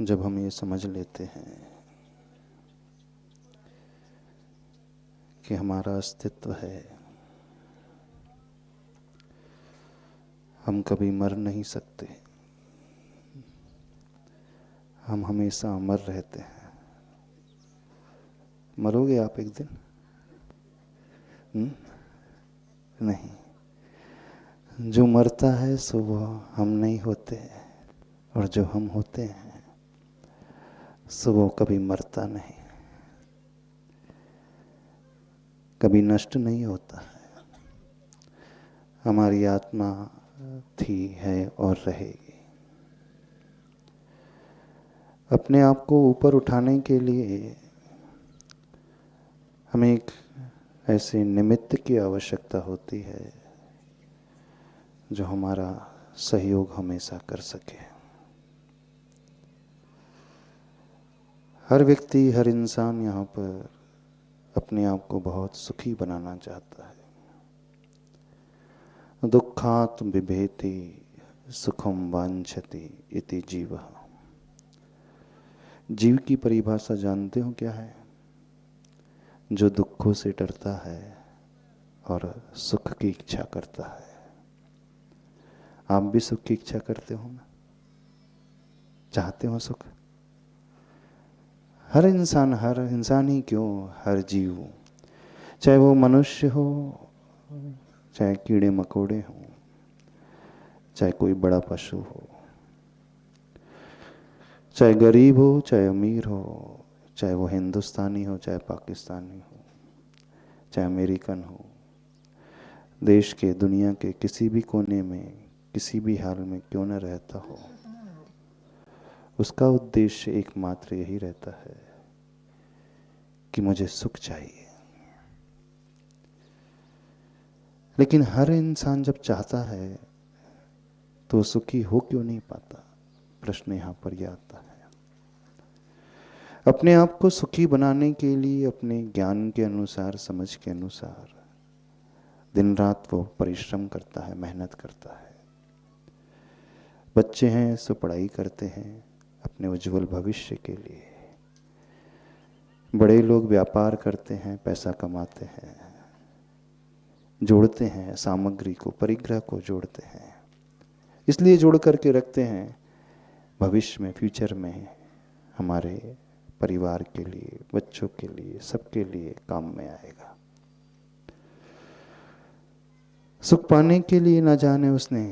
जब हम ये समझ लेते हैं कि हमारा अस्तित्व है, हम कभी मर नहीं सकते, हम हमेशा अमर रहते हैं। मरोगे आप एक दिन? नहीं। जो मरता है सो वह हम नहीं होते, और जो हम होते हैं सो वो कभी मरता नहीं, कभी नष्ट नहीं होता है। हमारी आत्मा थी, है और रहेगी। अपने आप को ऊपर उठाने के लिए हमें एक ऐसे निमित्त की आवश्यकता होती है जो हमारा सहयोग हमेशा कर सके। हर व्यक्ति, हर इंसान यहाँ पर अपने आप को बहुत सुखी बनाना चाहता है। दुखात बिभेति सुखम वांछति इति जीवः। जीव की परिभाषा जानते हो क्या है? जो दुखों से डरता है और सुख की इच्छा करता है। आप भी सुख की इच्छा करते हो ना? चाहते हो सुख? हर इंसान ही क्यों, हर जीव, चाहे वो मनुष्य हो, चाहे कीड़े मकोड़े हो, चाहे कोई बड़ा पशु हो, चाहे गरीब हो, चाहे अमीर हो, चाहे वो हिंदुस्तानी हो, चाहे पाकिस्तानी हो, चाहे अमेरिकन हो, देश के, दुनिया के किसी भी कोने में, किसी भी हाल में क्यों न रहता हो, उसका उद्देश्य एकमात्र यही रहता है कि मुझे सुख चाहिए। लेकिन हर इंसान जब चाहता है तो सुखी हो क्यों नहीं पाता? प्रश्न यहां पर यह आता है। अपने आप को सुखी बनाने के लिए अपने ज्ञान के अनुसार, समझ के अनुसार दिन रात वो परिश्रम करता है, मेहनत करता है। बच्चे हैं सो पढ़ाई करते हैं अपने उज्जवल भविष्य के लिए। बड़े लोग व्यापार करते हैं, पैसा कमाते हैं, जोड़ते हैं सामग्री को, परिग्रह को जोड़ते हैं। इसलिए जोड़ करके रखते हैं, भविष्य में, फ्यूचर में हमारे परिवार के लिए, बच्चों के लिए, सबके लिए काम में आएगा। सुख पाने के लिए न जाने उसने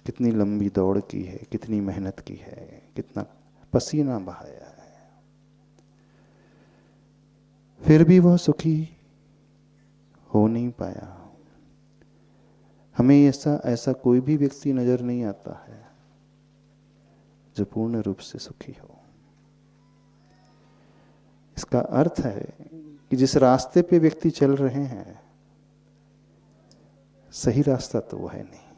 कितनी लंबी दौड़ की है, कितनी मेहनत की है, कितना पसीना बहाया है, फिर भी वह सुखी हो नहीं पाया। हमें ऐसा कोई भी व्यक्ति नजर नहीं आता है जो पूर्ण रूप से सुखी हो। इसका अर्थ है कि जिस रास्ते पे व्यक्ति चल रहे हैं, सही रास्ता तो वो है नहीं।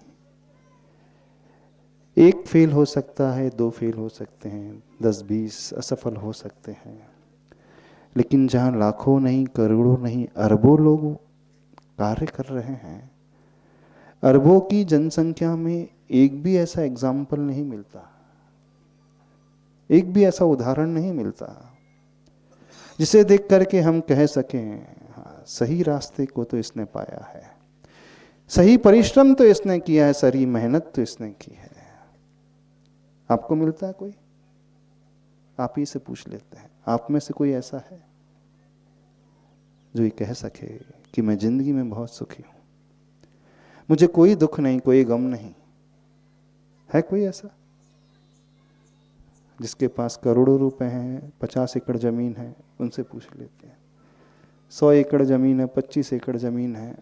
एक फेल हो सकता है, 2 फेल हो सकते हैं, 10-20 असफल हो सकते हैं, लेकिन जहां लाखों नहीं, करोड़ों नहीं, अरबों लोग कार्य कर रहे हैं, अरबों की जनसंख्या में एक भी ऐसा एग्जाम्पल नहीं मिलता, एक भी ऐसा उदाहरण नहीं मिलता जिसे देख करके हम कह सकें हाँ, सही रास्ते को तो इसने पाया है, सही परिश्रम तो इसने किया है, सही मेहनत तो इसने की है। आपको मिलता है कोई? आप ही से पूछ लेते हैं, आप में से कोई ऐसा है जो ये कह सके कि मैं जिंदगी में बहुत सुखी हूं, मुझे कोई दुख नहीं, कोई गम नहीं? है कोई ऐसा? जिसके पास करोड़ों रुपए हैं, 50 एकड़ जमीन है, उनसे पूछ लेते हैं। 100 एकड़ जमीन है, 25 एकड़ जमीन है,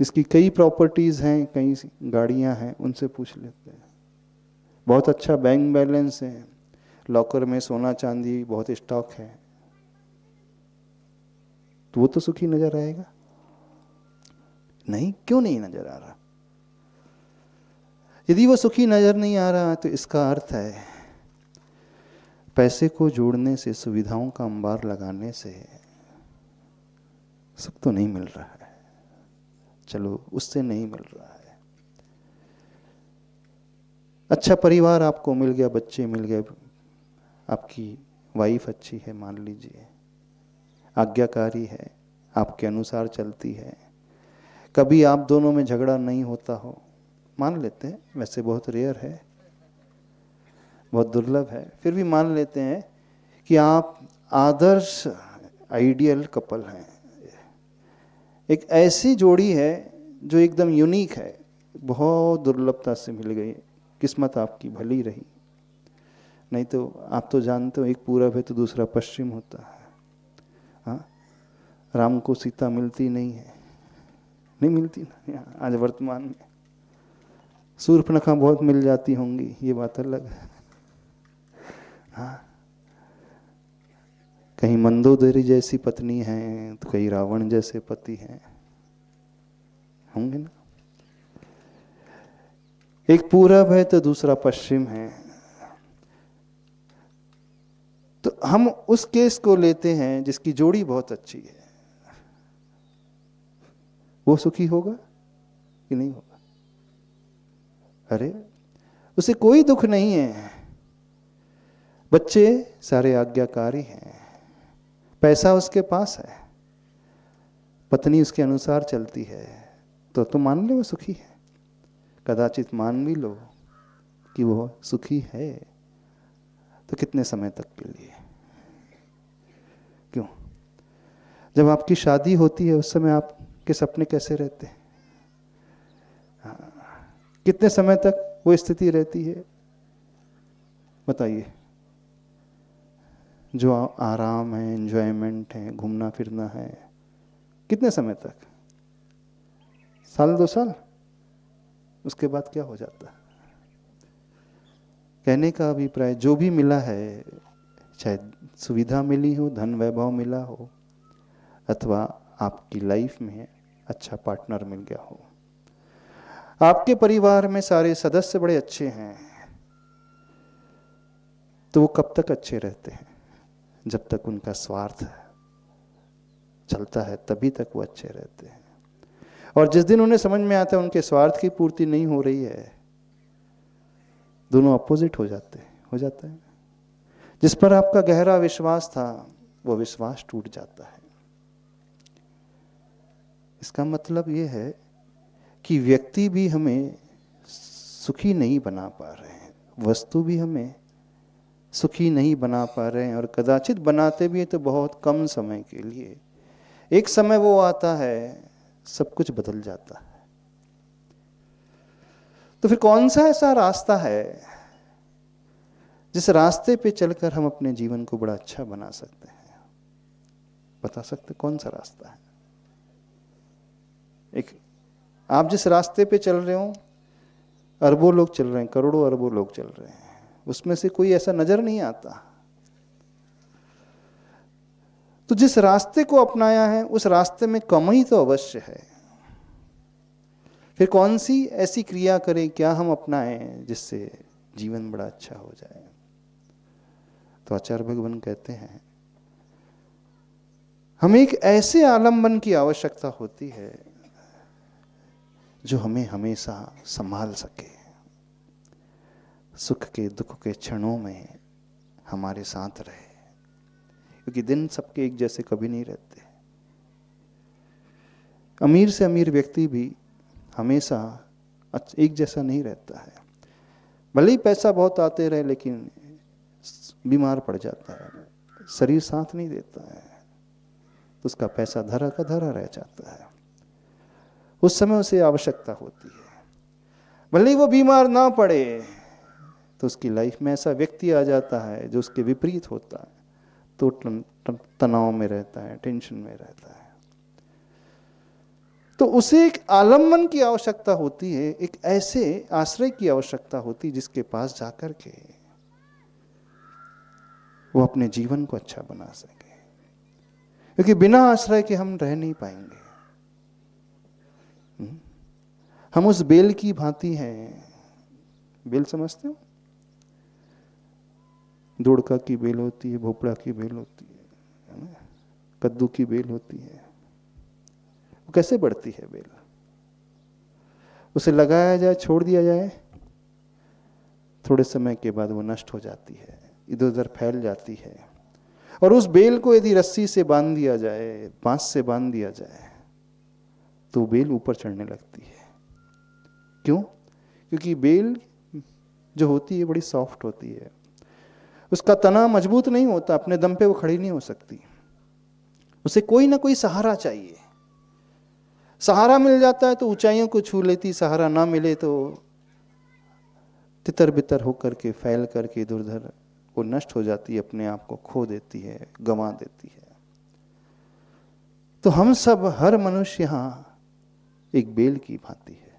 जिसकी कई प्रॉपर्टीज हैं, कई गाड़ियां हैं, उनसे पूछ लेते हैं। बहुत अच्छा बैंक बैलेंस है, लॉकर में सोना चांदी बहुत स्टॉक है, तो वो तो सुखी नजर आएगा? नहीं। क्यों नहीं नजर आ रहा? यदि वो सुखी नजर नहीं आ रहा तो इसका अर्थ है पैसे को जोड़ने से, सुविधाओं का अंबार लगाने से सुख तो नहीं मिल रहा है। चलो, उससे नहीं मिल रहा है। अच्छा परिवार आपको मिल गया, बच्चे मिल गए, आपकी वाइफ अच्छी है मान लीजिए, आज्ञाकारी है, आपके अनुसार चलती है, कभी आप दोनों में झगड़ा नहीं होता हो, मान लेते हैं, वैसे बहुत रेयर है, बहुत दुर्लभ है, फिर भी मान लेते हैं कि आप आदर्श आइडियल कपल हैं, एक ऐसी जोड़ी है जो एकदम यूनिक है, बहुत दुर्लभता से मिल गई, किस्मत आपकी भली रही। नहीं तो आप तो जानते हो, एक पूरब है तो दूसरा पश्चिम होता है। हाँ, राम को सीता मिलती नहीं है, नहीं मिलती ना आज वर्तमान में। शूर्पणखा बहुत मिल जाती होंगी, ये बात अलग है। हाँ, कहीं मंदोदरी जैसी पत्नी है तो कहीं रावण जैसे पति हैं, होंगे ना। एक पूरब है तो दूसरा पश्चिम है। तो हम उस केस को लेते हैं जिसकी जोड़ी बहुत अच्छी है, वो सुखी होगा कि नहीं होगा? अरे उसे कोई दुख नहीं है, बच्चे सारे आज्ञाकारी हैं, पैसा उसके पास है, पत्नी उसके अनुसार चलती है, तो मान लो वो सुखी है। कदाचित मान भी लो कि वो सुखी है, तो कितने समय तक के लिए? क्यों? जब आपकी शादी होती है उस समय आपके सपने कैसे रहते हैं? कितने समय तक वो स्थिति रहती है बताइए? जो आराम है, एंजॉयमेंट है, घूमना फिरना है, कितने समय तक? साल 2 साल, उसके बाद क्या हो जाता है? कहने का अभिप्राय, जो भी मिला है, चाहे सुविधा मिली हो, धन वैभव मिला हो, अथवा आपकी लाइफ में अच्छा पार्टनर मिल गया हो, आपके परिवार में सारे सदस्य बड़े अच्छे हैं, तो वो कब तक अच्छे रहते हैं? जब तक उनका स्वार्थ चलता है तभी तक वो अच्छे रहते हैं। और जिस दिन उन्हें समझ में आता है उनके स्वार्थ की पूर्ति नहीं हो रही है, दोनों अपोजिट हो जाता है। जिस पर आपका गहरा विश्वास था वो विश्वास टूट जाता है। इसका मतलब ये है कि व्यक्ति भी हमें सुखी नहीं बना पा रहे हैं, वस्तु भी हमें सुखी नहीं बना पा रहे हैं, और कदाचित बनाते भी हैं तो बहुत कम समय के लिए। एक समय वो आता है सब कुछ बदल जाता है। तो फिर कौन सा ऐसा रास्ता है जिस रास्ते पे चलकर हम अपने जीवन को बड़ा अच्छा बना सकते हैं? बता सकते कौन सा रास्ता है? एक आप जिस रास्ते पे चल रहे हो, अरबों लोग चल रहे हैं, करोड़ों अरबों लोग चल रहे हैं, उसमें से कोई ऐसा नजर नहीं आता। तो जिस रास्ते को अपनाया है उस रास्ते में कमी तो अवश्य है। फिर कौन सी ऐसी क्रिया करें, क्या हम अपनाएं जिससे जीवन बड़ा अच्छा हो जाए? तो आचार्य भगवान कहते हैं हमें एक ऐसे आलंबन की आवश्यकता होती है जो हमें हमेशा संभाल सके, सुख के दुख के क्षणों में हमारे साथ रहे, क्योंकि दिन सबके एक जैसे कभी नहीं रहते। अमीर से अमीर व्यक्ति भी हमेशा एक जैसा नहीं रहता है। भले ही पैसा बहुत आते रहे लेकिन बीमार पड़ जाता है, शरीर साथ नहीं देता है, तो उसका पैसा धरा का धरा रह जाता है। उस समय उसे आवश्यकता होती है। भले ही वो बीमार ना पड़े तो उसकी लाइफ में ऐसा व्यक्ति आ जाता है जो उसके विपरीत होता है, तो तनाव में रहता है, टेंशन में रहता है। तो उसे एक आलम्बन की आवश्यकता होती है, एक ऐसे आश्रय की आवश्यकता होती है जिसके पास जाकर के वो अपने जीवन को अच्छा बना सके, क्योंकि बिना आश्रय के हम रह नहीं पाएंगे। हम उस बेल की भांति हैं। बेल समझते हो? दोड़का की बेल होती है, भोपड़ा की बेल होती है, कद्दू की बेल होती है। वो कैसे बढ़ती है बेल? उसे लगाया जाए, छोड़ दिया जाए, थोड़े समय के बाद वो नष्ट हो जाती है, इधर उधर फैल जाती है। और उस बेल को यदि रस्सी से बांध दिया जाए, बांस से बांध दिया जाए, तो बेल ऊपर चढ़ने लगती है। क्यों? क्योंकि बेल जो होती है बड़ी सॉफ्ट होती है, उसका तना मजबूत नहीं होता, अपने दम पे वो खड़ी नहीं हो सकती, उसे कोई ना कोई सहारा चाहिए। सहारा मिल जाता है तो ऊंचाइयों को छू लेती, सहारा ना मिले तो तितर बितर होकर के फैल करके इधर उधर वो नष्ट हो जाती है, अपने आप को खो देती है, गंवा देती है। तो हम सब, हर मनुष्य यहां एक बेल की भांति है।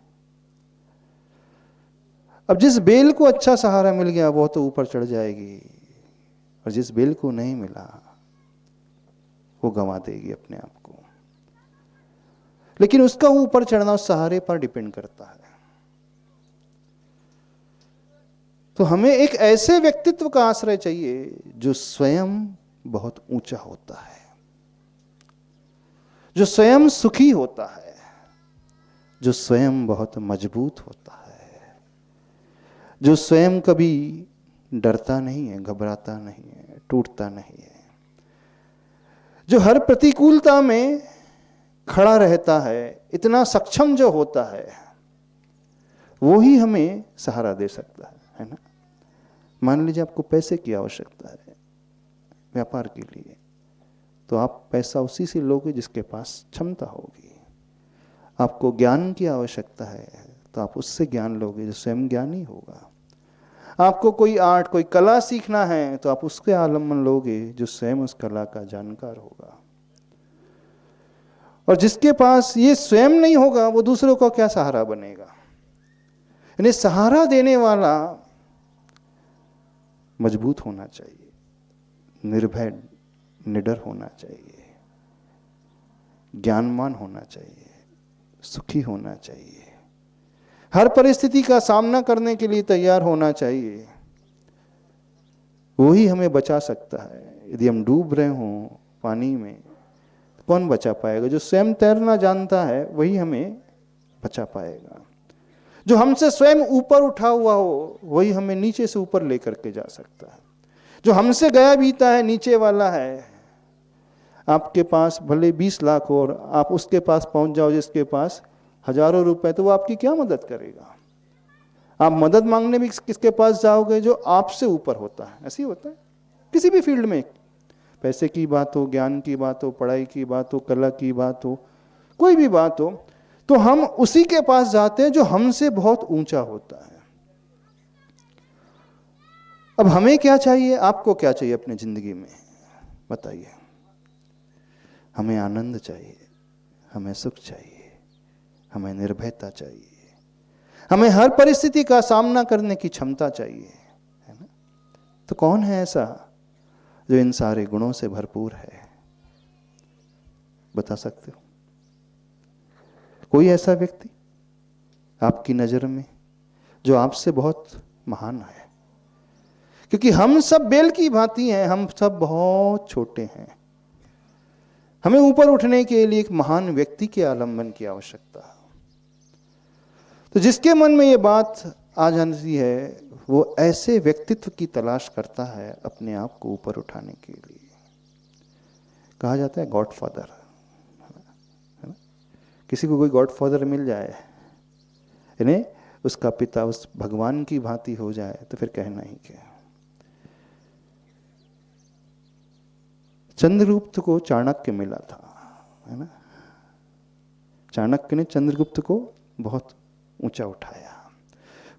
अब जिस बेल को अच्छा सहारा मिल गया वो तो ऊपर चढ़ जाएगी, और जिस बेल को नहीं मिला वो गंवा देगी अपने आप को। लेकिन उसका ऊपर चढ़ना उस सहारे पर डिपेंड करता है। तो हमें एक ऐसे व्यक्तित्व का आश्रय चाहिए जो स्वयं बहुत ऊंचा होता है, जो स्वयं सुखी होता है, जो स्वयं बहुत मजबूत होता है, जो स्वयं कभी डरता नहीं है, घबराता नहीं है, टूटता नहीं है, जो हर प्रतिकूलता में खड़ा रहता है, इतना सक्षम जो होता है, वो ही हमें सहारा दे सकता है ना। मान लीजिए आपको पैसे की आवश्यकता है व्यापार के लिए, तो आप पैसा उसी से लोगे जिसके पास क्षमता होगी। आपको ज्ञान की आवश्यकता है तो आप उससे ज्ञान लोगे जो स्वयं ज्ञानी होगा। आपको कोई आर्ट, कोई कला सीखना है तो आप उसके आलम्बन लोगे जो स्वयं उस कला का जानकार होगा। और जिसके पास ये स्वयं नहीं होगा वो दूसरों का क्या सहारा बनेगा। यानी सहारा देने वाला मजबूत होना चाहिए, निर्भय निडर होना चाहिए, ज्ञानवान होना चाहिए, सुखी होना चाहिए, हर परिस्थिति का सामना करने के लिए तैयार होना चाहिए। वो ही हमें बचा सकता है। यदि हम डूब रहे हों पानी में, कौन बचा पाएगा? जो स्वयं तैरना जानता है वही हमें बचा पाएगा। जो हमसे स्वयं ऊपर उठा हुआ हो वही हमें नीचे से ऊपर लेकर के जा सकता है। जो हमसे गया बीता है, नीचे वाला है, आपके पास भले 20 लाख हो और आप उसके पास पहुंच जाओ जिसके पास हजारों रुपए, तो वो आपकी क्या मदद करेगा? आप मदद मांगने भी किसके पास जाओगे? जो आपसे ऊपर होता है। ऐसे ही होता है किसी भी फील्ड में, पैसे की बात हो, ज्ञान की बात हो, पढ़ाई की बात हो, कला की बात हो, कोई भी बात हो, तो हम उसी के पास जाते हैं जो हमसे बहुत ऊंचा होता है। अब हमें क्या चाहिए? आपको क्या चाहिए अपनी जिंदगी में? बताइए। हमें आनंद चाहिए, हमें सुख चाहिए, हमें निर्भयता चाहिए, हमें हर परिस्थिति का सामना करने की क्षमता चाहिए, है ना? तो कौन है ऐसा जो इन सारे गुणों से भरपूर है? बता सकते हो कोई ऐसा व्यक्ति आपकी नजर में जो आपसे बहुत महान है? क्योंकि हम सब बेल की भांति हैं, हम सब बहुत छोटे हैं। हमें ऊपर उठने के लिए एक महान व्यक्ति के आलंबन की आवश्यकता है। तो जिसके मन में ये बात आ जाती है वो ऐसे व्यक्तित्व की तलाश करता है अपने आप को ऊपर उठाने के लिए। कहा जाता है गॉडफादर, है ना? किसी को कोई गॉडफादर मिल जाए, यानी उसका पिता उस भगवान की भांति हो जाए, तो फिर कहना ही क्या। चंद्रगुप्त को चाणक्य मिला था, है ना? चाणक्य ने चंद्रगुप्त को बहुत ऊंचा उठाया,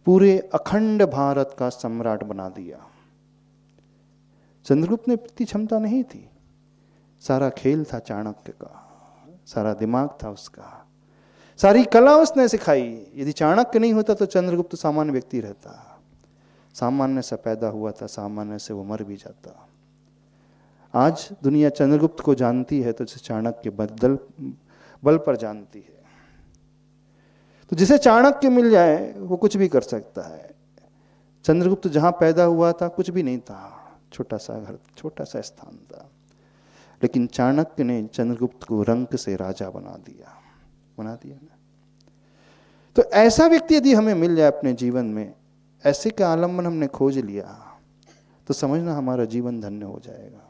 पूरे अखंड भारत का सम्राट बना दिया। चंद्रगुप्त ने इतनी क्षमता नहीं थी, सारा खेल था चाणक्य का, सारा दिमाग था उसका, सारी कला उसने सिखाई। यदि चाणक्य नहीं होता तो चंद्रगुप्त सामान्य व्यक्ति रहता, सामान्य से पैदा हुआ था, सामान्य से वो मर भी जाता। आज दुनिया चंद्रगुप्त को जानती है तो चाणक्य बल पर जानती है। तो जिसे चाणक्य मिल जाए वो कुछ भी कर सकता है। चंद्रगुप्त जहां पैदा हुआ था कुछ भी नहीं था, छोटा सा घर, छोटा सा स्थान था, लेकिन चाणक्य ने चंद्रगुप्त को रंक से राजा बना दिया ना। तो ऐसा व्यक्ति यदि हमें मिल जाए अपने जीवन में, ऐसे का आलम्बन हमने खोज लिया, तो समझना हमारा जीवन धन्य हो जाएगा।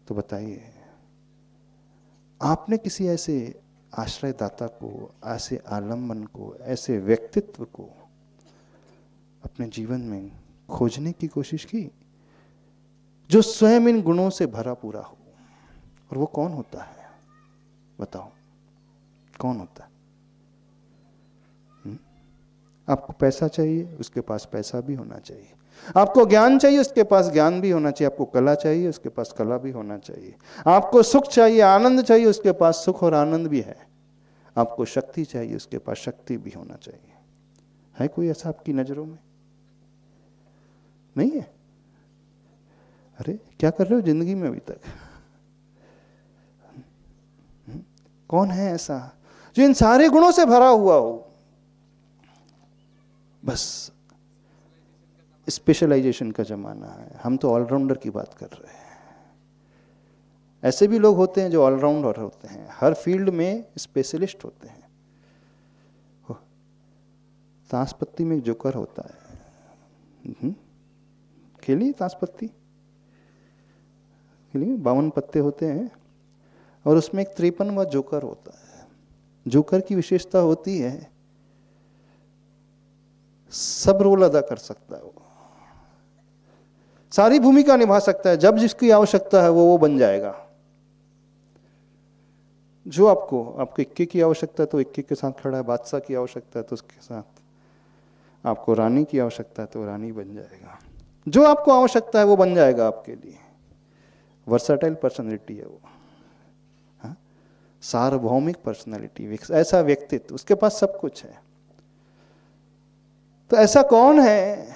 तो बताइए, आपने किसी ऐसे आश्रयदाता को, ऐसे आलम्बन को, ऐसे व्यक्तित्व को अपने जीवन में खोजने की कोशिश की जो स्वयं इन गुणों से भरा पूरा हो? और वो कौन होता है? बताओ, कौन होता है? आपको पैसा चाहिए, उसके पास पैसा भी होना चाहिए। आपको ज्ञान चाहिए, उसके पास ज्ञान भी होना चाहिए। आपको कला चाहिए, उसके पास कला भी होना चाहिए। आपको सुख चाहिए, आनंद चाहिए, उसके पास सुख और आनंद भी है। आपको शक्ति चाहिए, उसके पास शक्ति भी होना चाहिए। है कोई ऐसा आपकी नजरों में? नहीं है? अरे क्या कर रहे हो जिंदगी में अभी तक? कौन है ऐसा जो इन सारे गुणों से भरा हुआ हो? बस स्पेशलाइजेशन का जमाना है। हम तो ऑलराउंडर की बात कर रहे हैं। ऐसे भी लोग होते हैं जो ऑलराउंडर होते हैं, हर फील्ड में स्पेशलिस्ट होते हैं। ताश पत्ती में एक जोकर होता है। खेलिए ताश पत्ती, खेलिए। 52 पत्ते होते हैं और उसमें एक 53वां जोकर होता है। जोकर की विशेषता होती है सब रोल अदा कर सकता है, वो सारी भूमिका निभा सकता है। जब जिसकी आवश्यकता है वो बन जाएगा। जो आपको इक्के की आवश्यकता है तो इक्के के साथ खड़ा है, बादशाह की आवश्यकता है तो उसके साथ, आपको रानी की आवश्यकता है तो रानी बन जाएगा। जो आपको आवश्यकता है वो बन जाएगा आपके लिए। वर्सटाइल पर्सनैलिटी है वो, सार्वभौमिक पर्सनैलिटी, ऐसा व्यक्तित्व, उसके पास सब कुछ है। तो ऐसा कौन है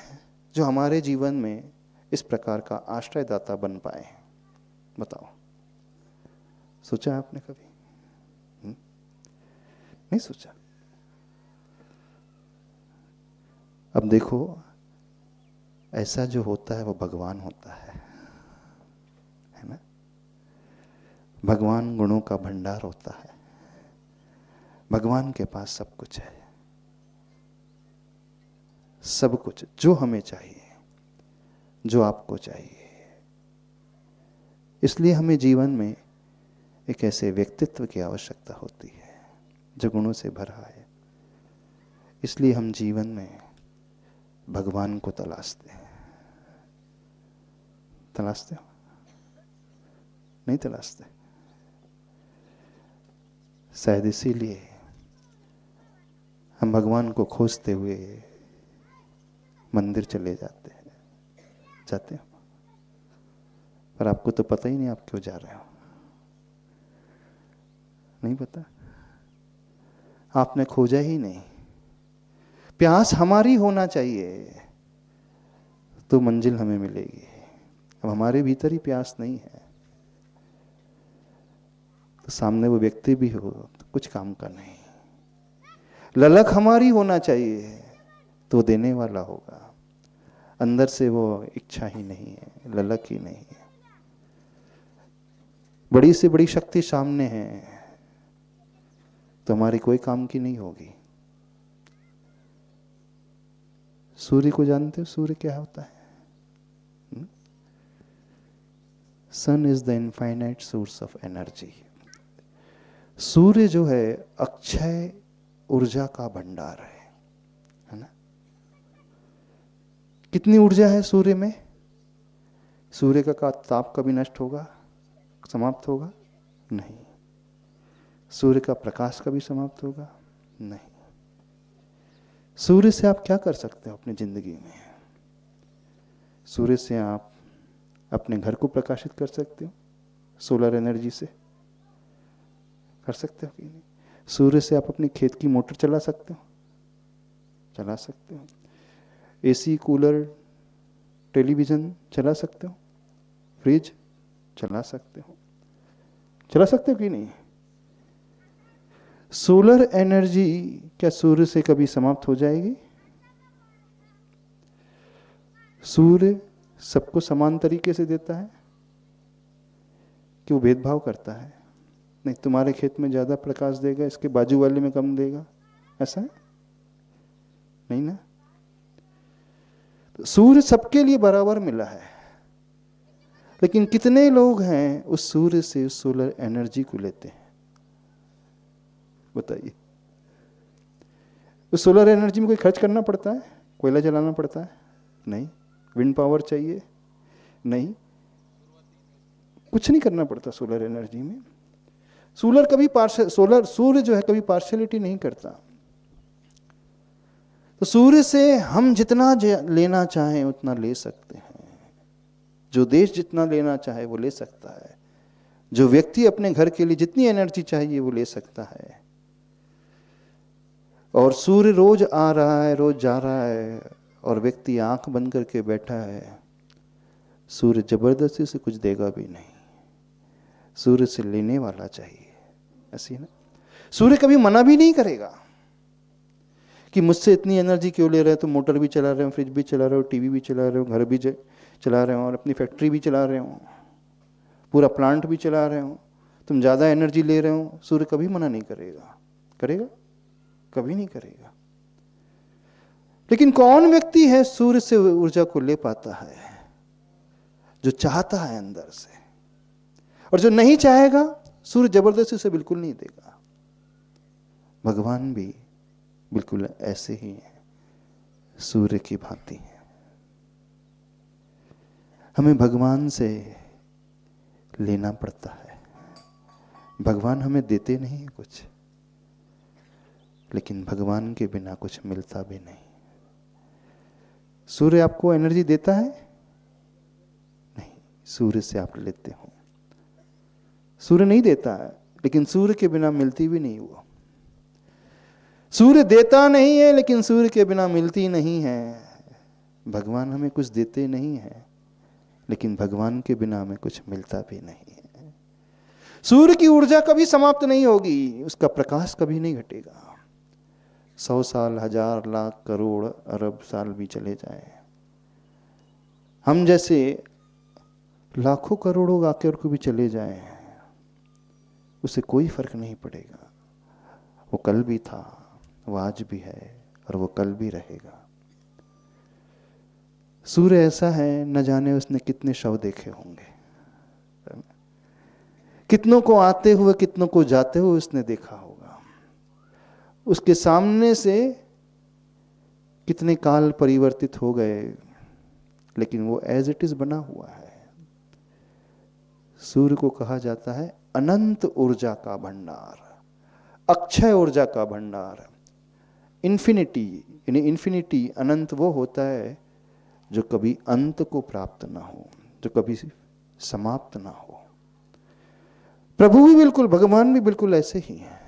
जो हमारे जीवन में इस प्रकार का आश्रयदाता बन पाए? बताओ, सोचा आपने कभी? नहीं सोचा? अब देखो, ऐसा जो होता है वो भगवान होता है ना? भगवान गुणों का भंडार होता है। भगवान के पास सब कुछ है, सब कुछ जो हमें चाहिए, जो आपको चाहिए। इसलिए हमें जीवन में एक ऐसे व्यक्तित्व की आवश्यकता होती है जो गुणों से भरा है। इसलिए हम जीवन में भगवान को तलाशते हैं। तलाशते हो? नहीं तलाशते? शायद इसीलिए हम भगवान को खोजते हुए मंदिर चले जाते हो, पर आपको तो पता ही नहीं आप क्यों जा रहे हो। नहीं पता, आपने खोजा ही नहीं। प्यास हमारी होना चाहिए तो मंजिल हमें मिलेगी। अब हमारे भीतर ही प्यास नहीं है तो सामने वो व्यक्ति भी हो तो कुछ काम का नहीं। ललक हमारी होना चाहिए तो देने वाला होगा। अंदर से वो इच्छा ही नहीं है, ललक ही नहीं है। बड़ी से बड़ी शक्ति सामने है तो हमारी कोई काम की नहीं होगी। सूर्य को जानते हो? सूर्य क्या होता है? Sun is the infinite source of energy. सूर्य जो है अक्षय ऊर्जा का भंडार है ना? कितनी ऊर्जा है सूर्य में? सूर्य का ताप कभी नष्ट होगा, समाप्त होगा? नहीं। सूर्य का प्रकाश कभी समाप्त होगा? नहीं। सूर्य से आप क्या कर सकते हो अपनी जिंदगी में? सूर्य से आप अपने घर को प्रकाशित कर सकते हो, सोलर एनर्जी से कर सकते हो कि नहीं? सूर्य से आप अपनी खेत की मोटर चला सकते हो, चला सकते हो। एसी, कूलर, टेलीविजन चला सकते हो, फ्रिज चला सकते हो, चला सकते हो कि नहीं? सोलर एनर्जी क्या सूर्य से कभी समाप्त हो जाएगी? सूर्य सबको समान तरीके से देता है कि वो भेदभाव करता है? नहीं, तुम्हारे खेत में ज्यादा प्रकाश देगा, इसके बाजू वाले में कम देगा, ऐसा है? नहीं ना? सूर्य सबके लिए बराबर मिला है, लेकिन कितने लोग हैं उस सूर्य से उस सोलर एनर्जी को लेते हैं? बताइए। उस सोलर एनर्जी में कोई खर्च करना पड़ता है? कोयला जलाना पड़ता है? नहीं। विंड पावर चाहिए? नहीं, कुछ नहीं करना पड़ता सोलर एनर्जी में। सूर्य जो है कभी पार्शियलिटी नहीं करता। तो सूर्य से हम जितना लेना चाहें उतना ले सकते हैं। जो देश जितना लेना चाहे वो ले सकता है। जो व्यक्ति अपने घर के लिए जितनी एनर्जी चाहिए वो ले सकता है। और सूर्य रोज आ रहा है, रोज जा रहा है, और व्यक्ति आंख बंद करके बैठा है। सूर्य जबरदस्ती से कुछ देगा भी नहीं, सूर्य से लेने वाला चाहिए। ऐसी ना, सूर्य कभी मना भी नहीं करेगा कि मुझसे इतनी एनर्जी क्यों ले रहे हो, तो मोटर भी चला रहे हो, फ्रिज भी चला रहे हो, टीवी भी चला रहे हो, घर भी चला रहे हो, और अपनी फैक्ट्री भी चला रहे हो, पूरा प्लांट भी चला रहे हो, तुम ज़्यादा एनर्जी ले रहे हो। सूर्य कभी मना नहीं करेगा। करेगा? कभी नहीं करेगा। लेकिन कौन व्यक्ति है सूर्य से ऊर्जा को ले पाता है? जो चाहता है अंदर से। और जो नहीं चाहेगा, सूर्य जबरदस्ती से बिल्कुल नहीं देगा। भगवान भी बिल्कुल ऐसे ही है, सूर्य की भांति है। हमें भगवान से लेना पड़ता है। भगवान हमें देते नहीं है कुछ, लेकिन भगवान के बिना कुछ मिलता भी नहीं। सूर्य आपको एनर्जी देता है? नहीं, सूर्य से आप लेते हो। सूर्य नहीं देता है, लेकिन सूर्य के बिना मिलती भी नहीं वो। सूर्य देता नहीं है, लेकिन सूर्य के बिना मिलती नहीं है। भगवान हमें कुछ देते नहीं है, लेकिन भगवान के बिना हमें कुछ मिलता भी नहीं है। सूर्य की ऊर्जा कभी समाप्त नहीं होगी, उसका प्रकाश कभी नहीं घटेगा। 100 साल, 1000, लाख, करोड़, अरब साल भी चले जाए, हम जैसे लाखों करोड़ों आकर को भी चले जाए, उसे कोई फर्क नहीं पड़ेगा। वो कल भी था, वो आज भी है, और वो कल भी रहेगा। सूर्य ऐसा है, न जाने उसने कितने शव देखे होंगे, कितनों को आते हुए, कितनों को जाते हुए उसने देखा होगा। उसके सामने से कितने काल परिवर्तित हो गए, लेकिन वो एज इट इज बना हुआ है। सूर्य को कहा जाता है अनंत ऊर्जा का भंडार, अक्षय ऊर्जा का भंडार। इन्फिनिटी, यानी इन्फिनिटी, अनंत वो होता है जो कभी अंत को प्राप्त ना हो, जो कभी समाप्त ना हो। प्रभु भी बिल्कुल, भगवान भी बिल्कुल ऐसे ही हैं।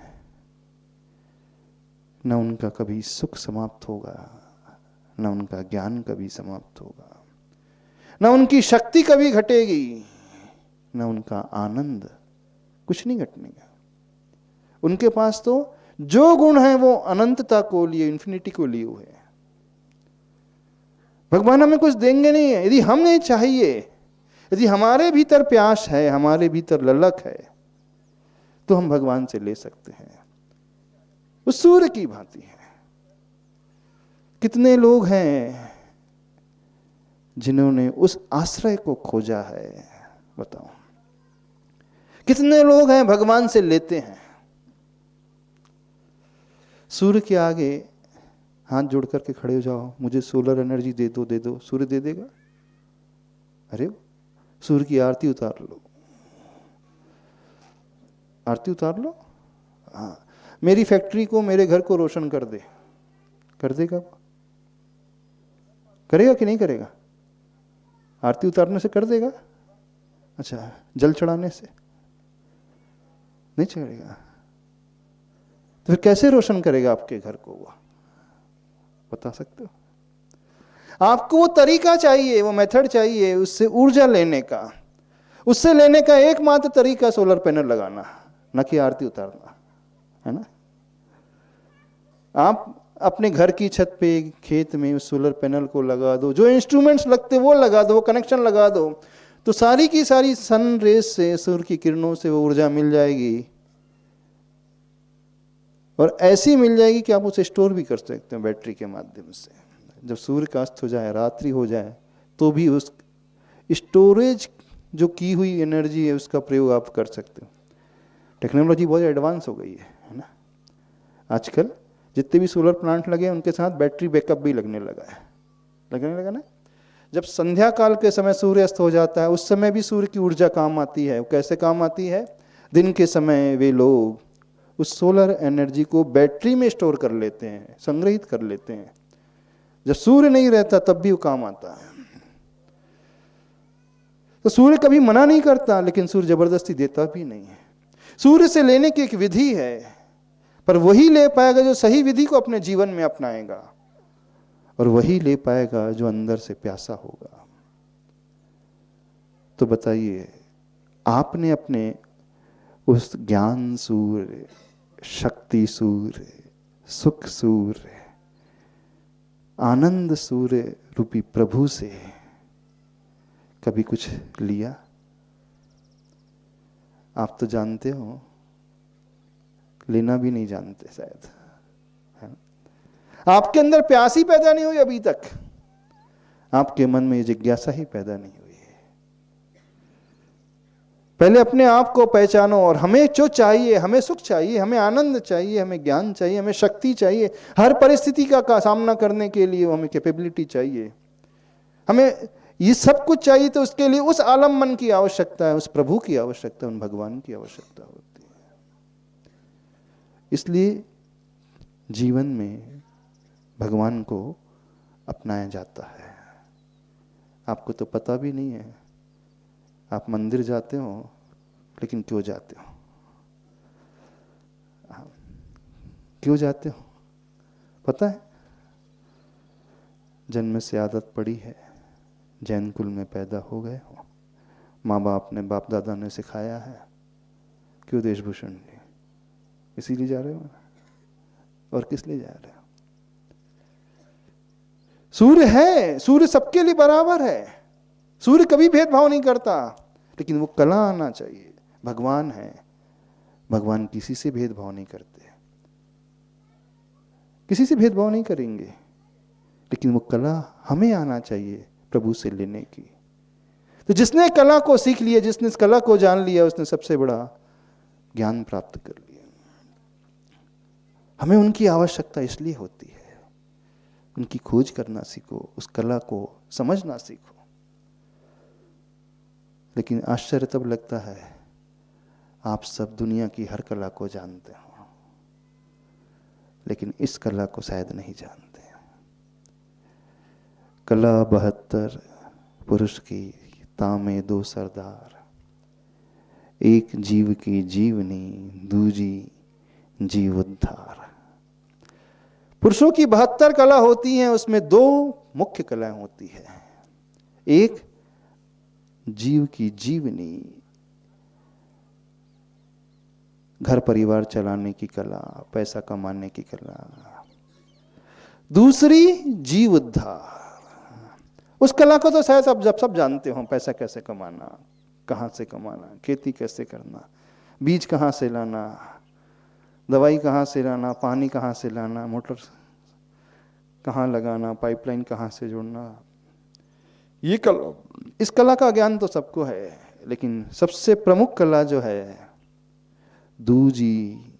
न उनका कभी सुख समाप्त होगा, न उनका ज्ञान कभी समाप्त होगा, न उनकी शक्ति कभी घटेगी, न उनका आनंद, कुछ नहीं घटने का। उनके पास तो जो गुण है वो अनंतता को लिए, इन्फिनिटी को लिए हुए हैं। भगवान हमें कुछ देंगे नहीं है। यदि हमें चाहिए, यदि हमारे भीतर प्यास है, हमारे भीतर ललक है, तो हम भगवान से ले सकते हैं। वो सूर्य की भांति है। कितने लोग हैं जिन्होंने उस आश्रय को खोजा है? बताओ, कितने लोग हैं भगवान से लेते हैं? सूर्य के आगे हाथ जोड़ करके खड़े हो जाओ, मुझे सोलर एनर्जी दे दो, दे दो, सूर्य दे देगा? अरे सूर्य की आरती उतार लो, आरती उतार लो। हाँ, मेरी फैक्ट्री को, मेरे घर को रोशन कर दे, कर देगा? करेगा कि नहीं करेगा? आरती उतारने से कर देगा? अच्छा, जल चढ़ाने से नहीं चढ़ेगा? तो फिर कैसे रोशन करेगा आपके घर को? वो बता सकते हो? आपको वो तरीका चाहिए, वो मेथड चाहिए उससे ऊर्जा लेने का। उससे लेने का एकमात्र तरीका सोलर पैनल लगाना, न कि आरती उतारना, है ना? आप अपने घर की छत पे, खेत में उस सोलर पैनल को लगा दो, जो इंस्ट्रूमेंट्स लगते वो लगा दो, वो कनेक्शन लगा दो, तो सारी की सारी सन रेस से, सूर्य की किरणों से वो ऊर्जा मिल जाएगी। और ऐसी मिल जाएगी कि आप उसे स्टोर भी कर सकते हो बैटरी के माध्यम से। जब सूर्य का अस्त हो जाए, रात्रि हो जाए, तो भी उस स्टोरेज जो की हुई एनर्जी है उसका प्रयोग आप कर सकते हो। टेक्नोलॉजी बहुत एडवांस हो गई है ना। आजकल जितने भी सोलर प्लांट लगे हैं उनके साथ बैटरी बैकअप भी लगने लगा ना। जब संध्या काल के समय सूर्य अस्त हो जाता है, उस समय भी सूर्य की ऊर्जा काम आती है। कैसे काम आती है? दिन के समय वे लोग उस सोलर एनर्जी को बैटरी में स्टोर कर लेते हैं, संग्रहित कर लेते हैं। जब सूर्य नहीं रहता तब भी वो काम आता है। तो सूर्य कभी मना नहीं करता, लेकिन सूर्य जबरदस्ती देता भी नहीं है। सूर्य से लेने की एक विधि है, पर वही ले पाएगा जो सही विधि को अपने जीवन में अपनाएगा, और वही ले पाएगा जो अंदर से प्यासा होगा। तो बताइए, आपने अपने उस ज्ञान सूर्य, शक्ति सूर्य, सुख सूर्य, आनंद सूर्य रूपी प्रभु से कभी कुछ लिया? आप तो जानते हो, लेना भी नहीं जानते शायद, है ना? आपके अंदर प्यास ही पैदा नहीं हुई अभी तक, आपके मन में जिज्ञासा ही पैदा नहीं हुई। पहले अपने आप को पहचानो, और हमें जो चाहिए, हमें सुख चाहिए, हमें आनंद चाहिए, हमें ज्ञान चाहिए, हमें शक्ति चाहिए, हर परिस्थिति का सामना करने के लिए हमें कैपेबिलिटी चाहिए, हमें ये सब कुछ चाहिए। तो उसके लिए उस आलम मन की आवश्यकता है, उस प्रभु की आवश्यकता है, उन भगवान की आवश्यकता होती है। इसलिए जीवन में भगवान को अपनाया जाता है। आपको तो पता भी नहीं है, आप मंदिर जाते हो, लेकिन क्यों जाते हो? क्यों जाते हो पता है? जन्म से आदत पड़ी है, जैन कुल में पैदा हो गए हो, माँ बाप ने, बाप दादा ने सिखाया है। क्यों देशभूषण जी? इसीलिए जा रहे हो, और किस लिए जा रहे हो? सूर्य है, सूर्य सबके लिए बराबर है, सूर्य कभी भेदभाव नहीं करता, लेकिन वो कला आना चाहिए। भगवान है, भगवान किसी से भेदभाव नहीं करते, किसी से भेदभाव नहीं करेंगे, लेकिन वो कला हमें आना चाहिए प्रभु से लेने की। तो जिसने कला को सीख लिया, जिसने इस कला को जान लिया, उसने सबसे बड़ा ज्ञान प्राप्त कर लिया। हमें उनकी आवश्यकता इसलिए होती है, उनकी खोज करना सीखो, उस कला को समझना सीखो। लेकिन आश्चर्य तब लगता है, आप सब दुनिया की हर कला को जानते हो, लेकिन इस कला को शायद नहीं जानते। कला 72 पुरुष की, तामे 2 सरदार, एक जीव की जीवनी, दूजी जीव उद्धार। पुरुषों की 72 कला होती हैं, उसमें 2 मुख्य कलाएं होती है। एक जीव की जीवनी, घर परिवार चलाने की कला, पैसा कमाने की कला। दूसरी जीव उद्धार। उस कला को तो शायद सब जानते हो, पैसा कैसे कमाना, कहां से कमाना, खेती कैसे करना, बीज कहां से लाना, दवाई कहां से लाना, पानी कहां से लाना, मोटर कहां लगाना, पाइपलाइन कहां से जोड़ना। ये कला, इस कला का ज्ञान तो सबको है, लेकिन सबसे प्रमुख कला जो है, दूजी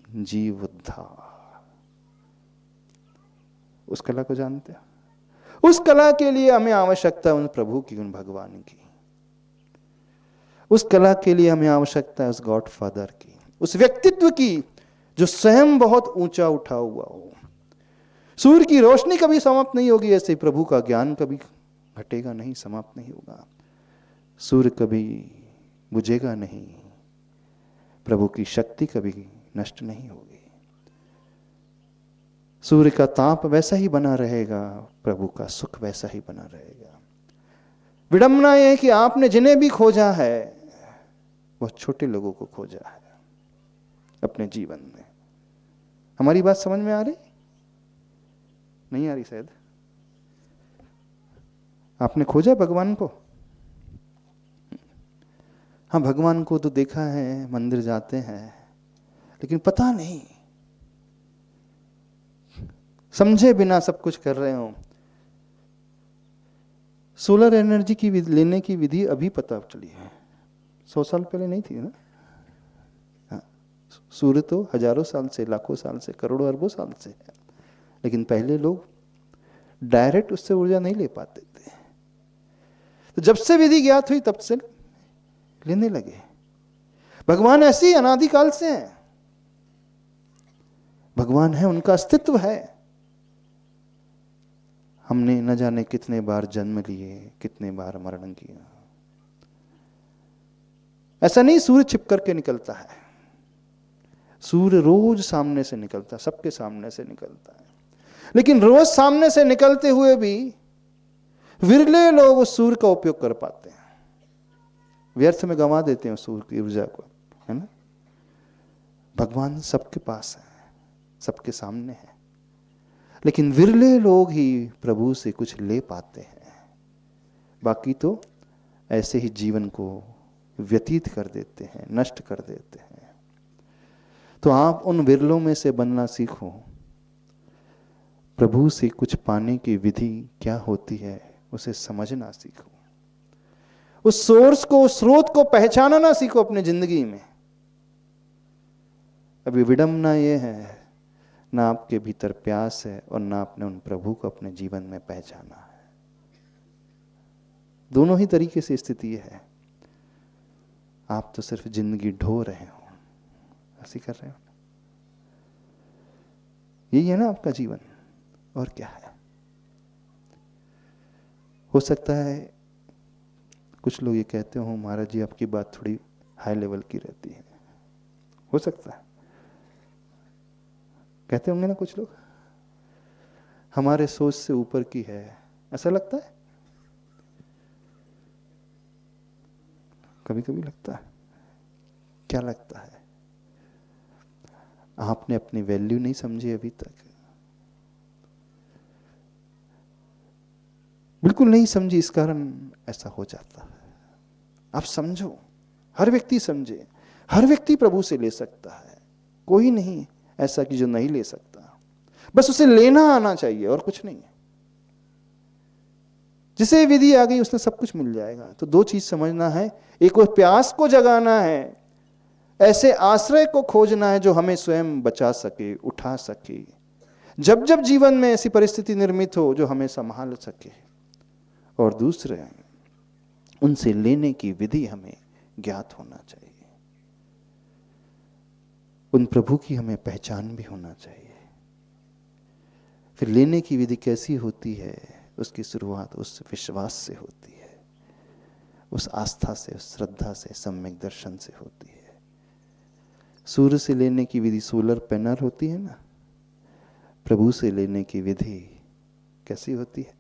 जीव उद्धार, उस कला को जानते हैं। उस कला के लिए हमें आवश्यकता है उन प्रभु की, उन भगवान की। उस कला के लिए हमें आवश्यकता है उस गॉड फादर की, उस व्यक्तित्व की जो स्वयं बहुत ऊंचा उठा हुआ हो। सूर्य की रोशनी कभी समाप्त नहीं होगी, ऐसे प्रभु का ज्ञान कभी घटेगा नहीं, समाप्त नहीं होगा। सूर्य कभी बुझेगा नहीं, प्रभु की शक्ति कभी नष्ट नहीं होगी। सूर्य का ताप वैसा ही बना रहेगा, प्रभु का सुख वैसा ही बना रहेगा। विडंबना यह है कि आपने जिन्हें भी खोजा है, वह छोटे लोगों को खोजा है अपने जीवन में। हमारी बात समझ में आ रही? नहीं आ रही शायद। आपने खोजा भगवान को? हाँ, भगवान को तो देखा है, मंदिर जाते हैं, लेकिन पता नहीं, समझे बिना सब कुछ कर रहे हो। सोलर एनर्जी की लेने की विधि अभी पता चली है, 100 साल पहले नहीं थी ना। हाँ, सूर्य तो हजारों साल से, लाखों साल से, करोड़ों अरबों साल से है, लेकिन पहले लोग डायरेक्ट उससे ऊर्जा नहीं ले पाते थे। तो जब से विधि ज्ञात हुई तब से लेने लगे। भगवान ऐसे ही अनादिकाल से हैं, भगवान है, उनका अस्तित्व है। हमने न जाने कितने बार जन्म लिए, कितने बार मरण किया। ऐसा नहीं सूर्य छिप करके निकलता है, सूर्य रोज सामने से निकलता है, सबके सामने से निकलता है। लेकिन रोज सामने से निकलते हुए भी विरले लोग उस सूर्य का उपयोग कर पाते हैं, व्यर्थ में गंवा देते हैं सूर्य की ऊर्जा को, है ना। भगवान सबके पास है, सबके सामने है, लेकिन विरले लोग ही प्रभु से कुछ ले पाते हैं। बाकी तो ऐसे ही जीवन को व्यतीत कर देते हैं, नष्ट कर देते हैं। तो आप उन विरलों में से बनना सीखो। प्रभु से कुछ पाने की विधि क्या होती है उसे समझना सीखो, उस सोर्स को, उस स्रोत को पहचानना सीखो अपनी जिंदगी में। अभी विडंबना ये है, ना आपके भीतर प्यास है और ना आपने उन प्रभु को अपने जीवन में पहचाना है। दोनों ही तरीके से स्थिति है। आप तो सिर्फ जिंदगी ढो रहे हो, ऐसे कर रहे हो। यही है ना आपका जीवन, और क्या है। हो सकता है कुछ लोग ये कहते हो महाराज जी आपकी बात थोड़ी हाई लेवल की रहती है, हो सकता है कहते होंगे ना कुछ लोग, हमारे सोच से ऊपर की है, ऐसा लगता है। कभी कभी लगता है। क्या लगता है? आपने अपनी वैल्यू नहीं समझी अभी तक, बिल्कुल नहीं समझी, इस कारण ऐसा हो जाता है। आप समझो, हर व्यक्ति समझे, हर व्यक्ति प्रभु से ले सकता है, कोई नहीं ऐसा कि जो नहीं ले सकता, बस उसे लेना आना चाहिए और कुछ नहीं है। जिसे विधि आ गई उसने सब कुछ मिल जाएगा। तो दो चीज समझना है, एक वो प्यास को जगाना है, ऐसे आश्रय को खोजना है जो हमें स्वयं बचा सके, उठा सके, जब जब जीवन में ऐसी परिस्थिति निर्मित हो जो हमें संभाल सके। और दूसरे, उनसे लेने की विधि हमें ज्ञात होना चाहिए, उन प्रभु की हमें पहचान भी होना चाहिए। फिर लेने की विधि कैसी होती है, उसकी शुरुआत उस विश्वास से होती है, उस आस्था से, उस श्रद्धा से, सम्यक दर्शन से होती है। सूर्य से लेने की विधि सोलर पैनल होती है ना, प्रभु से लेने की विधि कैसी होती है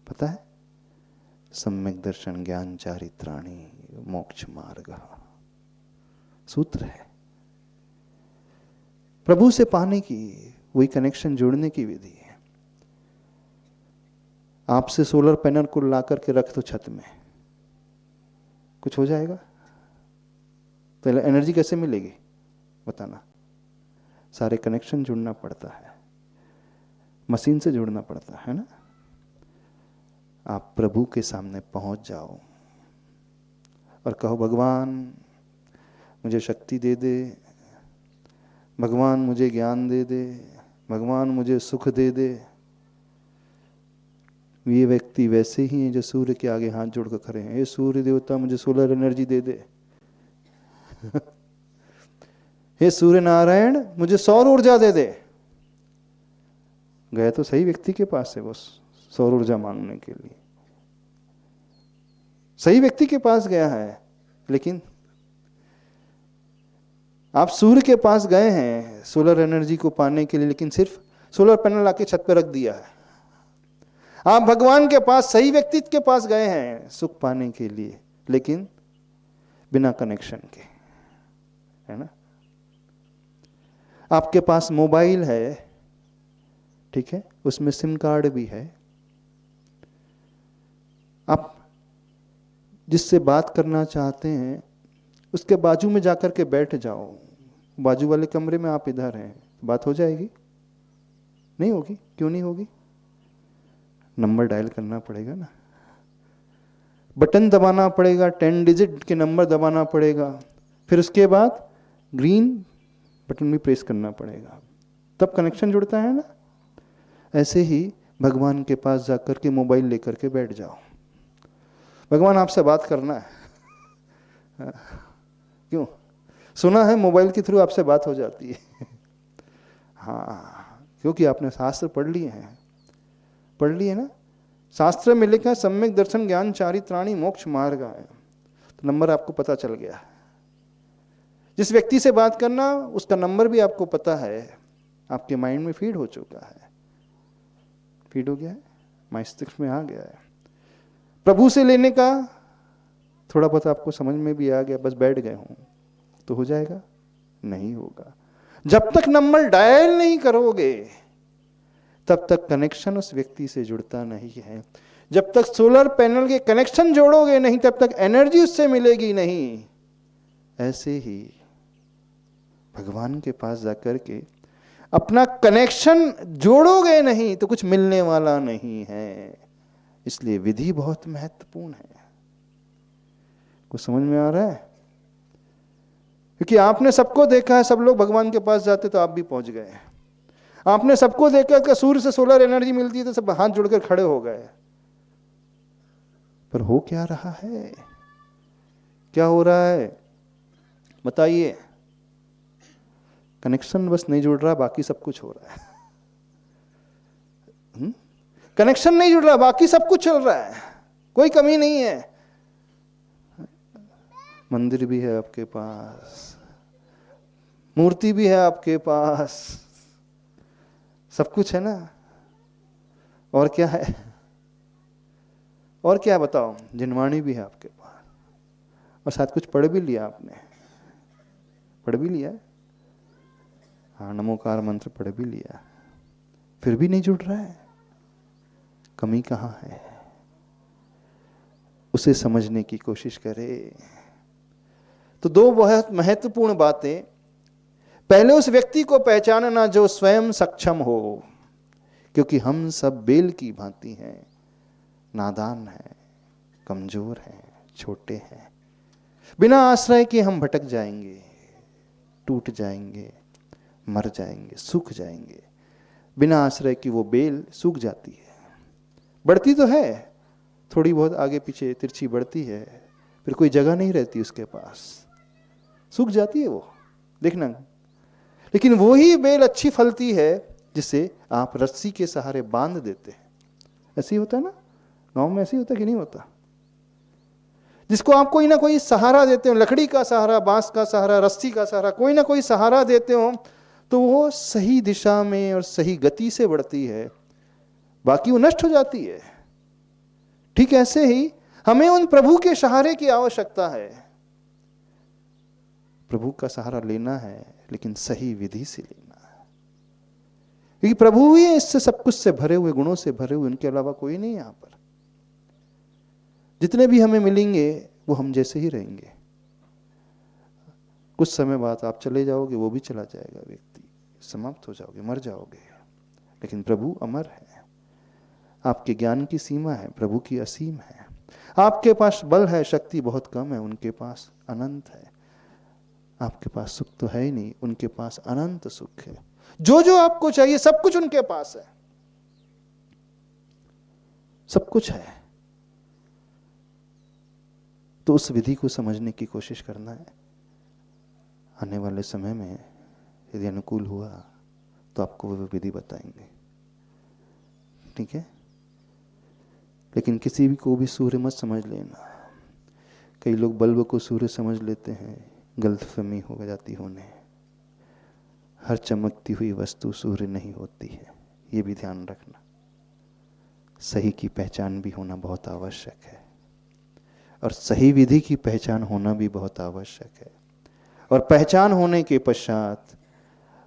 पता है? सम्यक दर्शन ज्ञान चारित्राणि मोक्ष मार्ग सूत्र है। प्रभु से पाने की, वही कनेक्शन जोड़ने की विधि है। आपसे सोलर पैनल को ला करके रख दो छत में, कुछ हो जाएगा? तो एनर्जी कैसे मिलेगी बताना? सारे कनेक्शन जुड़ना पड़ता है, मशीन से जुड़ना पड़ता है ना। आप प्रभु के सामने पहुंच जाओ और कहो भगवान मुझे शक्ति दे दे, भगवान मुझे ज्ञान दे दे, भगवान मुझे सुख दे दे। ये व्यक्ति वैसे ही हैं जो सूर्य के आगे हाथ जोड़कर खड़े हैं, ये सूर्य देवता मुझे सोलर एनर्जी दे दे। हे सूर्य नारायण मुझे सौर ऊर्जा दे दे। गए तो सही व्यक्ति के पास है वो सौर ऊर्जा मांगने के लिए, सही व्यक्ति के पास गया है। लेकिन आप सूर्य के पास गए हैं सोलर एनर्जी को पाने के लिए, लेकिन सिर्फ सोलर पैनल आके छत पे रख दिया है। आप भगवान के पास, सही व्यक्ति के पास गए हैं सुख पाने के लिए, लेकिन बिना कनेक्शन के, है ना। आपके पास मोबाइल है, ठीक है, उसमें सिम कार्ड भी है, आप जिससे बात करना चाहते हैं उसके बाजू में जाकर के बैठ जाओ, बाजू वाले कमरे में आप इधर हैं, बात हो जाएगी? नहीं होगी। क्यों नहीं होगी? नंबर डायल करना पड़ेगा ना, बटन दबाना पड़ेगा, 10 डिजिट के नंबर दबाना पड़ेगा, फिर उसके बाद ग्रीन बटन भी प्रेस करना पड़ेगा, तब कनेक्शन जुड़ता है ना। ऐसे ही भगवान के पास जाकर के मोबाइल लेकर के बैठ जाओ, भगवान आपसे बात करना है। क्यों? सुना है मोबाइल के थ्रू आपसे बात हो जाती है। हाँ, क्योंकि आपने शास्त्र पढ़ लिए हैं, पढ़ लिए ना। शास्त्र में लिखा है सम्यक दर्शन ज्ञान चारित्राणी मोक्ष मार्ग है, तो नंबर आपको पता चल गया। जिस व्यक्ति से बात करना उसका नंबर भी आपको पता है, आपके माइंड में फीड हो चुका है, फीड हो गया है, मस्तिष्क में आ गया है। प्रभु से लेने का थोड़ा बहुत आपको समझ में भी आ गया, बस बैठ गए हूं तो हो जाएगा? नहीं होगा। जब तक नंबर डायल नहीं करोगे तब तक कनेक्शन उस व्यक्ति से जुड़ता नहीं है। जब तक सोलर पैनल के कनेक्शन जोड़ोगे नहीं तब तक एनर्जी उससे मिलेगी नहीं। ऐसे ही भगवान के पास जाकर के अपना कनेक्शन जोड़ोगे नहीं तो कुछ मिलने वाला नहीं है। इसलिए विधि बहुत महत्वपूर्ण है। कुछ समझ में आ रहा है? क्योंकि आपने सबको देखा है, सब लोग भगवान के पास जाते तो आप भी पहुंच गए। आपने सबको देखा कि सूर्य से सोलर एनर्जी मिलती है तो सब हाथ जोड़कर खड़े हो गए। पर हो क्या रहा है? क्या हो रहा है बताइए? कनेक्शन बस नहीं जुड़ रहा, बाकी सब कुछ हो रहा है। कनेक्शन नहीं जुड़ रहा, बाकी सब कुछ चल रहा है, कोई कमी नहीं है। मंदिर भी है आपके पास, मूर्ति भी है आपके पास, सब कुछ है ना। और क्या है? और क्या बताओ? जिनवाणी भी है आपके पास, और साथ कुछ पढ़ भी लिया आपने, पढ़ भी लिया, हाँ, नमोकार मंत्र पढ़ भी लिया, फिर भी नहीं जुड़ रहा है। कमी कहाँ है? उसे समझने की कोशिश करें। तो दो बहुत महत्वपूर्ण बातें। पहले उस व्यक्ति को पहचानना जो स्वयं सक्षम हो, क्योंकि हम सब बेल की भांति हैं, नादान हैं, कमजोर हैं, छोटे हैं। बिना आश्रय के हम भटक जाएंगे, टूट जाएंगे, मर जाएंगे, सूख जाएंगे। बिना आश्रय की वो बेल सूख जाती है। बढ़ती तो है, थोड़ी बहुत आगे पीछे तिरछी बढ़ती है, फिर कोई जगह नहीं रहती उसके पास, सूख जाती है वो, देखना। लेकिन वो ही बेल अच्छी फलती है जिसे आप रस्सी के सहारे बांध देते हैं। ऐसे ही होता है ना, गांव में ऐसे ही होता कि नहीं होता? जिसको आप कोई ना कोई सहारा देते हो, लकड़ी का सहारा, बांस का सहारा, रस्सी का सहारा, कोई ना कोई सहारा देते हो, तो वो सही दिशा में और सही गति से बढ़ती है, बाकी वो नष्ट हो जाती है। ठीक ऐसे ही हमें उन प्रभु के सहारे की आवश्यकता है। प्रभु का सहारा लेना है, लेकिन सही विधि से लेना है, क्योंकि प्रभु ही इससे सब कुछ से भरे हुए, गुणों से भरे हुए, उनके अलावा कोई नहीं। यहां पर जितने भी हमें मिलेंगे वो हम जैसे ही रहेंगे। कुछ समय बाद आप चले जाओगे, वो भी चला जाएगा, व्यक्ति समाप्त हो जाओगे, मर जाओगे। लेकिन प्रभु अमर है। आपके ज्ञान की सीमा है, प्रभु की असीम है। आपके पास बल है, शक्ति बहुत कम है, उनके पास अनंत है। आपके पास सुख तो है ही नहीं, उनके पास अनंत सुख है। जो जो आपको चाहिए सब कुछ उनके पास है, सब कुछ है। तो उस विधि को समझने की कोशिश करना है। आने वाले समय में यदि अनुकूल हुआ तो आपको वो विधि बताएंगे, ठीक है? लेकिन किसी भी को भी सूर्य मत समझ लेना। कई लोग बल्ब को सूर्य समझ लेते हैं, गलतफहमी हो जाती होने। हर चमकती हुई वस्तु सूर्य नहीं होती है, ये भी ध्यान रखना। सही की पहचान भी होना बहुत आवश्यक है, और सही विधि की पहचान होना भी बहुत आवश्यक है। और पहचान होने के पश्चात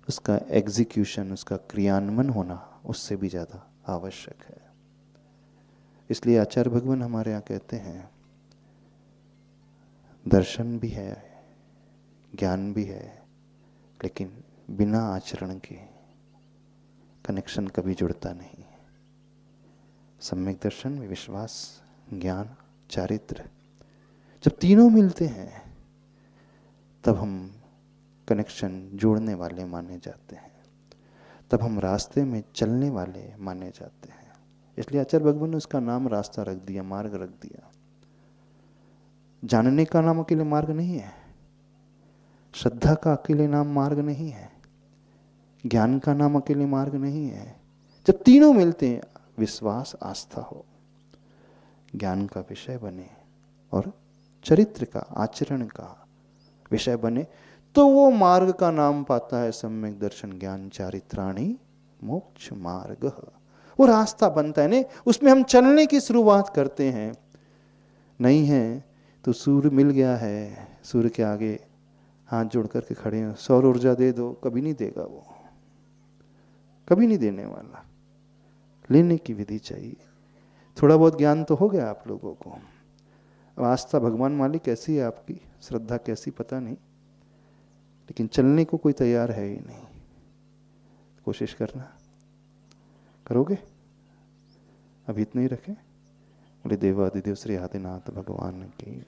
उसका एग्जीक्यूशन, उसका क्रियान्वयन होना उससे भी ज्यादा आवश्यक है। इसलिए आचार्य भगवान हमारे यहाँ कहते हैं, दर्शन भी है, ज्ञान भी है, लेकिन बिना आचरण के कनेक्शन कभी जुड़ता नहीं। सम्यक दर्शन में विश्वास, ज्ञान, चारित्र, जब तीनों मिलते हैं तब हम कनेक्शन जोड़ने वाले माने जाते हैं, तब हम रास्ते में चलने वाले माने जाते हैं। इसलिए आचार्य भगवान ने उसका नाम रास्ता रख दिया, मार्ग रख दिया। जानने का नाम अकेले मार्ग नहीं है, श्रद्धा का अकेले नाम मार्ग नहीं है, ज्ञान का नाम अकेले मार्ग नहीं है। जब तीनों मिलते हैं, विश्वास आस्था हो, ज्ञान का विषय बने और चरित्र का आचरण का विषय बने, तो वो मार्ग का नाम पाता है सम्यक दर्शन ज्ञान चारित्राणि मोक्ष मार्ग। वो रास्ता बनता है ने, उसमें हम चलने की शुरुआत करते हैं। नहीं है तो सूर्य मिल गया है, सूर्य के आगे हाथ जोड़ करके खड़े हैं, सौर ऊर्जा दे दो, कभी नहीं देगा, वो कभी नहीं देने वाला। लेने की विधि चाहिए। थोड़ा बहुत ज्ञान तो हो गया आप लोगों को। अब आस्था भगवान मालिक कैसी है आपकी, श्रद्धा कैसी पता नहीं, लेकिन चलने को कोई तैयार है ही नहीं। कोशिश करना, करोगे? अभी इतना ही रखें। बोले देवादिदेव श्री आदिनाथ भगवान की।